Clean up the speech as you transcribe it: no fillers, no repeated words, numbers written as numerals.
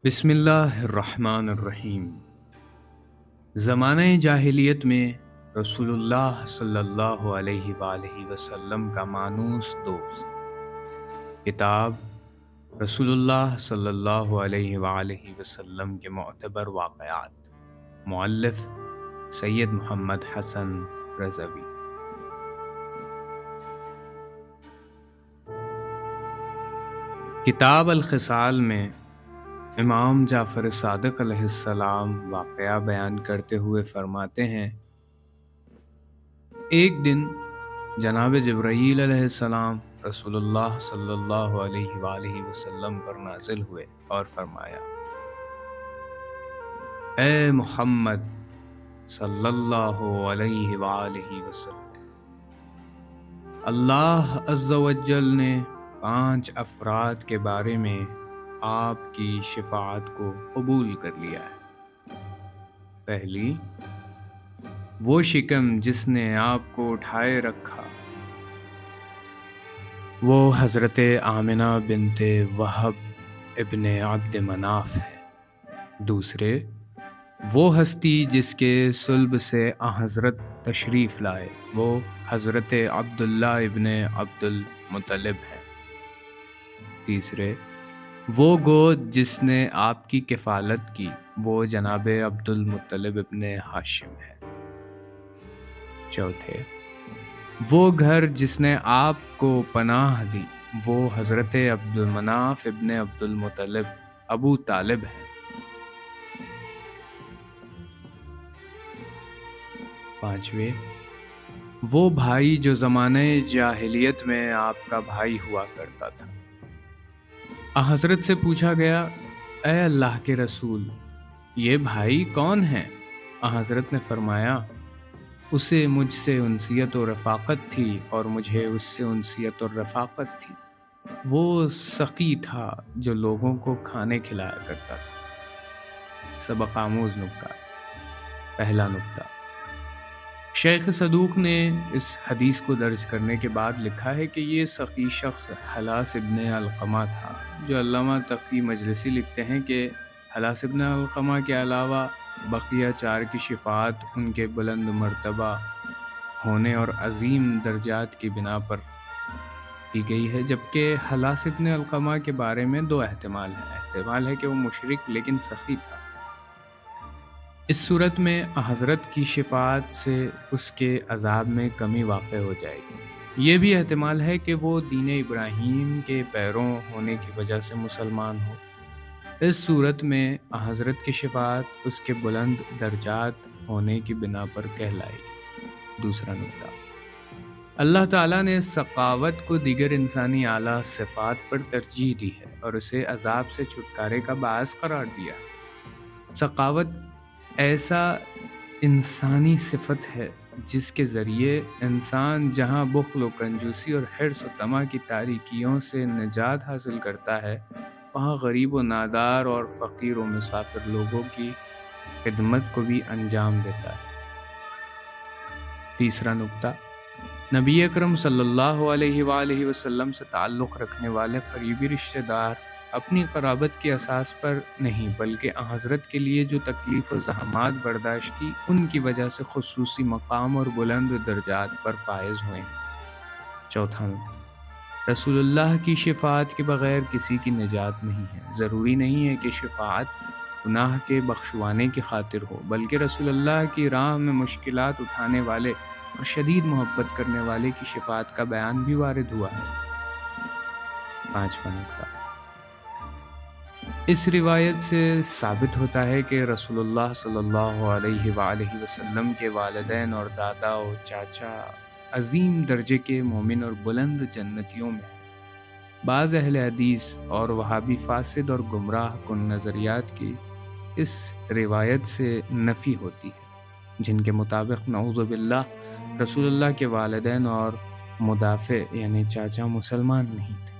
بسم اللہ الرحمن الرحیم۔ زمانہ جاہلیت میں رسول اللہ صلی اللہ علیہ وآلہ وسلم کا مانوس دوست کتاب رسول اللہ صلی اللہ علیہ وآلہ وسلم کے معتبر واقعات، مؤلف سید محمد حسن رضوی۔ کتاب الخصال میں امام جعفر صادق علیہ السلام واقعہ بیان کرتے ہوئے فرماتے ہیں، ایک دن جناب جبرائیل علیہ السلام رسول اللہ صلی اللہ علیہ وآلہ وسلم پر نازل ہوئے اور فرمایا، اے محمد صلی اللہ علیہ وآلہ وسلم، اللہ عز و جل نے 5 افراد کے بارے میں آپ کی شفاعت کو قبول کر لیا ہے۔ پہلی، وہ شکم جس نے آپ کو اٹھائے رکھا، وہ حضرت آمنہ بنت وہب ابن عبد مناف ہے۔ دوسرے، وہ ہستی جس کے صلب سے حضرت تشریف لائے، وہ حضرت عبداللہ ابن عبد المطلب ہے۔ تیسرے، وہ گود جس نے آپ کی کفالت کی، وہ جناب عبد المطلب ابن ہاشم ہے۔ چوتھے، وہ گھر جس نے آپ کو پناہ دی، وہ حضرت عبد المناف ابن عبد المطلب ابو طالب ہے۔ پانچویں، وہ بھائی جو زمانہ جاہلیت میں آپ کا بھائی ہوا کرتا تھا۔ حضرت سے پوچھا گیا، اے اللہ کے رسول، یہ بھائی کون ہیں؟ حضرت نے فرمایا، اسے مجھ سے انسیت و رفاقت تھی اور مجھے اس سے انسیت اور رفاقت تھی۔ وہ سقی تھا جو لوگوں کو کھانے کھلایا کرتا تھا۔ سبق آموز نکتہ۔ پہلا نکتہ، شیخ صدوق نے اس حدیث کو درج کرنے کے بعد لکھا ہے کہ یہ سقی شخص حلاس ابن علقمہ تھا، جو علامہ تقی مجلسی لکھتے ہیں کہ حلاس ابن علقمہ کے علاوہ بقیہ 4 کی شفاعت ان کے بلند مرتبہ ہونے اور عظیم درجات کی بنا پر کی گئی ہے، جبکہ حلاس ابن علقمہ کے بارے میں 2 احتمال ہیں۔ احتمال ہے کہ وہ مشرک لیکن سخی تھا۔ اس صورت میں حضرت کی شفاعت سے اس کے عذاب میں کمی واقع ہو جائے گی۔ یہ بھی احتمال ہے کہ وہ دین ابراہیم کے پیروں ہونے کی وجہ سے مسلمان ہو۔ اس صورت میں حضرت کی شفاعت اس کے بلند درجات ہونے کی بنا پر کہلائے گی۔ دوسرا نکتہ، اللہ تعالیٰ نے سخاوت کو دیگر انسانی اعلیٰ صفات پر ترجیح دی ہے اور اسے عذاب سے چھٹکارے کا باعث قرار دیا ہے۔ سخاوت ایسا انسانی صفت ہے جس کے ذریعے انسان جہاں بخل و کنجوسی اور حرص و طمع کی تاریکیوں سے نجات حاصل کرتا ہے، وہاں غریب و نادار اور فقیر و مسافر لوگوں کی خدمت کو بھی انجام دیتا ہے۔ تیسرا نکتہ، نبی اکرم صلی اللہ علیہ وآلہ وسلم سے تعلق رکھنے والے قریبی رشتہ دار اپنی قرابت کے اساس پر نہیں بلکہ حضرت کے لیے جو تکلیف و زحمات برداشت کی، ان کی وجہ سے خصوصی مقام اور بلند درجات پر فائز ہوئے ہیں۔ چوتھا نکتہ، رسول اللہ کی شفاعت کے بغیر کسی کی نجات نہیں ہے۔ ضروری نہیں ہے کہ شفاعت گناہ کے بخشوانے کی خاطر ہو، بلکہ رسول اللہ کی راہ میں مشکلات اٹھانے والے اور شدید محبت کرنے والے کی شفاعت کا بیان بھی وارد ہوا ہے۔ پانچواں نکتہ، اس روایت سے ثابت ہوتا ہے کہ رسول اللہ صلی اللہ علیہ وآلہ وسلم کے والدین اور دادا و چاچا عظیم درجے کے مومن اور بلند جنتیوں میں ہیں۔ بعض اہل حدیث اور وہابی فاسد اور گمراہ کن نظریات کی اس روایت سے نفی ہوتی ہے، جن کے مطابق نعوذ باللہ رسول اللہ کے والدین اور مدافع یعنی چاچا مسلمان نہیں تھے۔